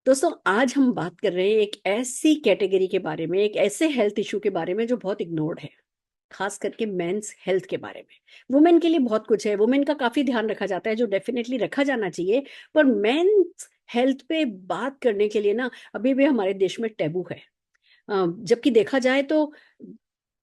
दोस्तों आज हम बात कर रहे हैं एक ऐसी कैटेगरी के बारे में, एक ऐसे हेल्थ इशू के बारे में जो बहुत इग्नोर्ड है, खास करके मेंस हेल्थ के बारे में। वुमेन के लिए बहुत कुछ है, वुमेन का काफी ध्यान रखा जाता है जो डेफिनेटली रखा जाना चाहिए। पर मेंस हेल्थ पे बात करने के लिए ना अभी भी हमारे देश में टैबू है। जबकि देखा जाए तो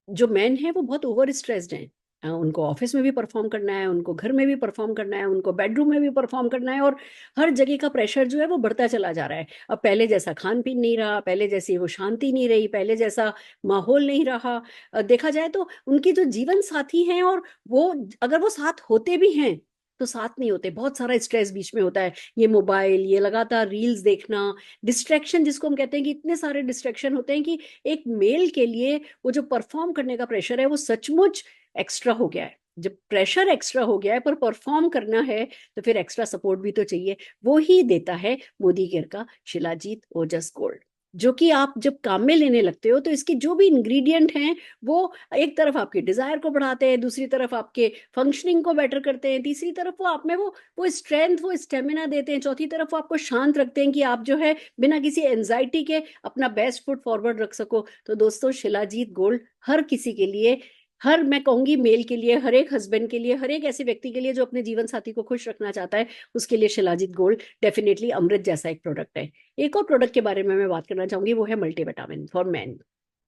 जो मैन है वो बहुत ओवर स्ट्रेस्ड हैं। उनको ऑफिस में भी परफॉर्म करना है, उनको घर में भी परफॉर्म करना है, उनको बेडरूम में भी परफॉर्म करना है, और हर जगह का प्रेशर जो है वो बढ़ता चला जा रहा है। अब पहले जैसा खान पीन नहीं रहा, पहले जैसी वो शांति नहीं रही, पहले जैसा माहौल नहीं रहा। देखा जाए तो उनकी जो जीवन साथी हैं, और वो अगर वो साथ होते भी हैं तो साथ नहीं होते, बहुत सारा स्ट्रेस बीच में होता है। ये मोबाइल, ये लगातार रील्स देखना, डिस्ट्रैक्शन जिसको हम कहते हैं कि इतने सारे डिस्ट्रैक्शन होते हैं कि एक मेल के लिए वो जो परफॉर्म करने का प्रेशर है वो सचमुच एक्स्ट्रा हो गया है। जब प्रेशर एक्स्ट्रा हो गया है पर परफॉर्म करना है तो फिर एक्स्ट्रा सपोर्ट भी तो चाहिए। वो ही देता है मोदी केयर का शिलाजीत ओजस गोल्ड, जो कि आप जब काम में लेने लगते हो तो इसके जो भी इंग्रेडिएंट हैं वो एक तरफ आपके डिजायर को बढ़ाते हैं, दूसरी तरफ आपके फंक्शनिंग को बेटर करते हैं, तीसरी तरफ वो आप में वो स्ट्रेंथ, वो स्टेमिना देते हैं, चौथी तरफ वो आपको शांत रखते हैं कि आप जो है बिना किसी एंजाइटी के अपना बेस्ट फुट फॉरवर्ड रख सको। तो दोस्तों शिलाजीत गोल्ड हर किसी के लिए, हर मैं कहूंगी मेल के लिए, हर एक हस्बैंड के लिए, हर एक ऐसे व्यक्ति के लिए जो अपने जीवन साथी को खुश रखना चाहता है, उसके लिए शिलाजीत गोल्ड डेफिनेटली अमृत जैसा एक प्रोडक्ट है। एक और प्रोडक्ट के बारे में मैं बात करना चाहूंगी, वो है multivitamin for man.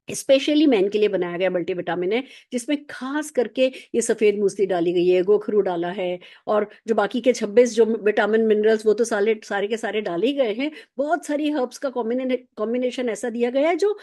Specially man के लिए बनाया गया मल्टीविटामिन है, जिसमें खास करके ये सफेद मूसली डाली गई है, गोखरू डाला है, और जो बाकी के 26 जो विटामिन मिनरल्स वो तो सारे सारे के सारे डाले ही गए हैं। बहुत सारी हर्ब्स का कॉम्बिनेशन ऐसा दिया गया है जो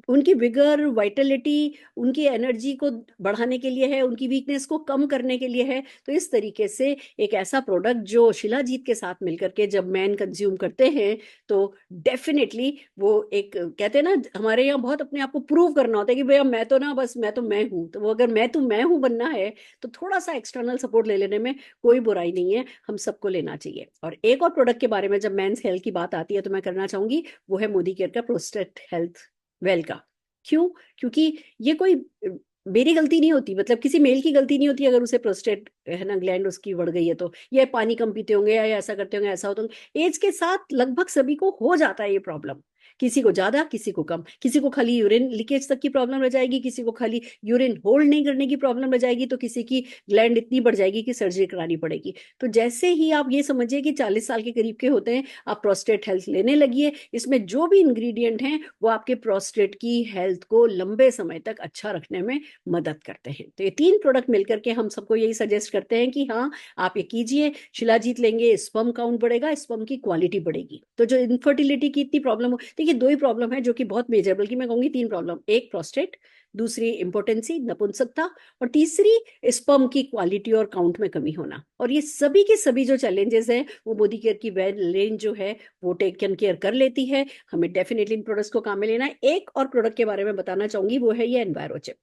उनकी विगर, वाइटलिटी, उनकी एनर्जी को बढ़ाने के लिए है, उनकी वीकनेस को कम करने के लिए है। तो इस तरीके से एक ऐसा प्रोडक्ट जो शिलाजीत के साथ मिलकर के जब मैन कंज्यूम करते हैं तो डेफिनेटली वो एक कहते हैं ना, हमारे यहाँ बहुत अपने आप को प्रूव करना होता है कि भैया मैं तो ना, बस मैं तो मैं हूँ। तो वो अगर मैं तो मैं हूँ बनना है तो थोड़ा सा एक्सटर्नल सपोर्ट ले लेने में कोई बुराई नहीं है, हम सबको लेना चाहिए। और एक और प्रोडक्ट के बारे में जब मेंस हेल्थ की बात आती है तो मैं करना चाहूंगी, वो है मोदी केयर का प्रोस्टेट हेल्थ वेल का। क्यों? क्योंकि ये कोई मेरी गलती नहीं होती, मतलब किसी मेल की गलती नहीं होती अगर उसे प्रोस्टेट है ना ग्लैंड उसकी बढ़ गई है तो, ये पानी कम पीते होंगे या ऐसा करते होंगे, ऐसा होता होंगे। एज के साथ लगभग सभी को हो जाता है ये प्रॉब्लम, किसी को ज्यादा, किसी को कम, किसी को खाली यूरिन लीकेज तक की प्रॉब्लम रह जाएगी, किसी को खाली यूरिन होल्ड नहीं करने की प्रॉब्लम रह जाएगी, तो किसी की ग्लैंड इतनी बढ़ जाएगी कि सर्जरी करानी पड़ेगी। तो जैसे ही आप ये समझिए कि 40 साल के करीब के होते हैं, आप प्रोस्टेट हेल्थ लेने लगिए। इसमें जो भी इंग्रेडिएंट हैं वो आपके प्रोस्टेट की हेल्थ को लंबे समय तक अच्छा रखने में मदद करते हैं। तो ये तीन प्रोडक्ट मिलकर के हम सबको यही सजेस्ट करते हैं कि हाँ, आप ये कीजिए, शिलाजीत लेंगे, स्पर्म काउंट बढ़ेगा, स्पर्म की क्वालिटी बढ़ेगी। तो जो इनफर्टिलिटी की इतनी प्रॉब्लम हो, देखिए दो ही प्रॉब्लम है जो कि बहुत मेजर, बल्कि मैं कहूंगी तीन प्रॉब्लम, एक प्रोस्टेट, दूसरी इंपोर्टेंसी नपुंसकता, और तीसरी स्पर्म की क्वालिटी और काउंट में कमी होना। और ये सभी के सभी जो चैलेंजेस हैं वो मोदी केयर की वेल रेंज जो है वो टेकन केयर कर लेती है। हमें डेफिनेटली इन प्रोडक्ट्स को काम में लेना है। एक और प्रोडक्ट के बारे में बताना चाहूंगी, वो है ये एनवायरोचिप,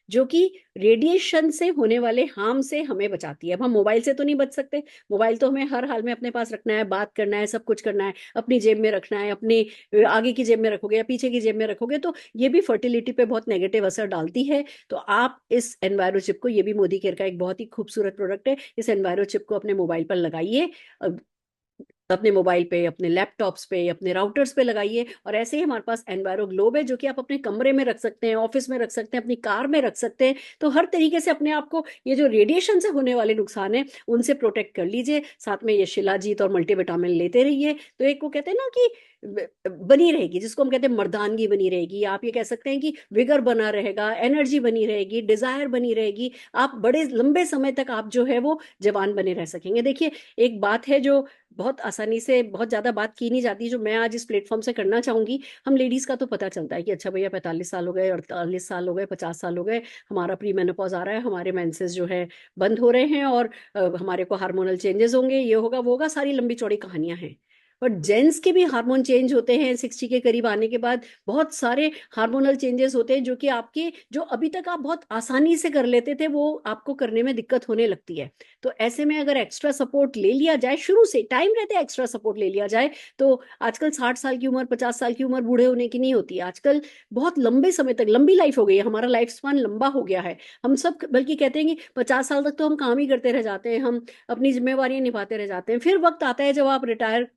जो कि रेडिएशन से होने वाले हार्म से हमें बचाती है। अब हम मोबाइल से तो नहीं बच सकते, मोबाइल तो हमें हर हाल में अपने पास रखना है, बात करना है, सब कुछ करना है, अपनी जेब में रखना है। अपनी आगे की जेब में रखोगे या पीछे की जेब में रखोगे तो ये भी फर्टिलिटी पे बहुत नेगेटिव असर डालती है। तो आप इस एनवायरो चिप को, ये भी मोदी केयर का एक बहुत ही खूबसूरत प्रोडक्ट है, इस एनवायरो चिप को अपने मोबाइल पर लगाइए, अपने मोबाइल पे, अपने लैपटॉप्स पे, अपने राउटर्स पे लगाइए। और ऐसे ही हमारे पास एनवायरो ग्लोब है जो कि आप अपने कमरे में रख सकते हैं, ऑफिस में रख सकते हैं, अपनी कार में रख सकते हैं। तो हर तरीके से अपने आप को ये जो रेडिएशन से होने वाले नुकसान है उनसे प्रोटेक्ट कर लीजिए। साथ में ये शिलाजीत और मल्टीविटामिन लेते रहिए, तो एक वो कहते हैं ना कि बनी रहेगी, जिसको हम कहते हैं मर्दानगी बनी रहेगी। आप ये कह सकते हैं कि विगर बना रहेगा, एनर्जी बनी रहेगी, डिजायर बनी रहेगी, आप बड़े लंबे समय तक आप जो है वो जवान बने रह सकेंगे। देखिए एक बात है जो बहुत आसानी से बहुत ज्यादा बात की नहीं जाती, जो मैं आज इस प्लेटफॉर्म से करना चाहूंगी। हम लेडीज का तो पता चलता है कि अच्छा भैया 45 साल हो गए, 48 साल हो गए, 50 साल हो गए, हमारा प्री मेनोपॉज आ रहा है, हमारे मेंसेस जो है बंद हो रहे हैं, और हमारे को हार्मोनल चेंजेस होंगे, ये होगा वो होगा, सारी लंबी चौड़ी कहानियां हैं। पर जेंट्स के भी हार्मोन चेंज होते हैं 60 के करीब आने के बाद, बहुत सारे हार्मोनल चेंजेस होते हैं जो कि आपके, जो अभी तक आप बहुत आसानी से कर लेते थे वो आपको करने में दिक्कत होने लगती है। तो ऐसे में अगर एक्स्ट्रा सपोर्ट ले लिया जाए, शुरू से टाइम रहते एक्स्ट्रा सपोर्ट ले लिया जाए, तो आजकल 60 साल की उम्र, 50 साल की उम्र बूढ़े होने की नहीं होती आजकल। बहुत लंबे समय तक लंबी लाइफ हो गई है, हमारा लाइफ स्पान लंबा हो गया है। हम सब बल्कि कहते हैं कि 50 साल तक तो हम काम ही करते रह जाते हैं, हम अपनी जिम्मेवारियां निभाते रह जाते हैं, फिर वक्त आता है जब आप रिटायर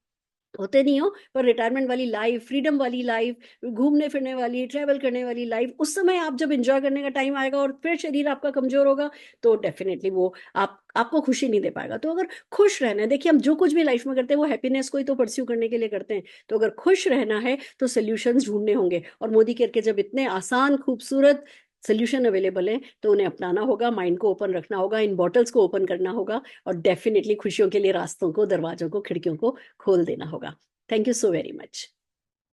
होते नहीं हो, पर रिटायरमेंट वाली लाइफ, फ्रीडम वाली लाइफ, घूमने फिरने वाली, ट्रैवल करने वाली लाइफ, उस समय आप जब एंजॉय करने का टाइम आएगा और फिर शरीर आपका कमजोर होगा, तो डेफिनेटली वो आपको खुशी नहीं दे पाएगा। तो अगर खुश रहना है, देखिए हम जो कुछ भी लाइफ में करते हैं वो हैप्पीनेस को ही तो परस्यू करने के लिए करते हैं। तो अगर खुश रहना है तो सोल्यूशंस ढूंढने होंगे, और मोदी केयर के जब इतने आसान खूबसूरत सोल्यूशन अवेलेबल है तो उन्हें अपनाना होगा, माइंड को ओपन रखना होगा, इन बॉटल्स को ओपन करना होगा, और डेफिनेटली खुशियों के लिए रास्तों को, दरवाजों को, खिड़कियों को खोल देना होगा। Thank you so very much.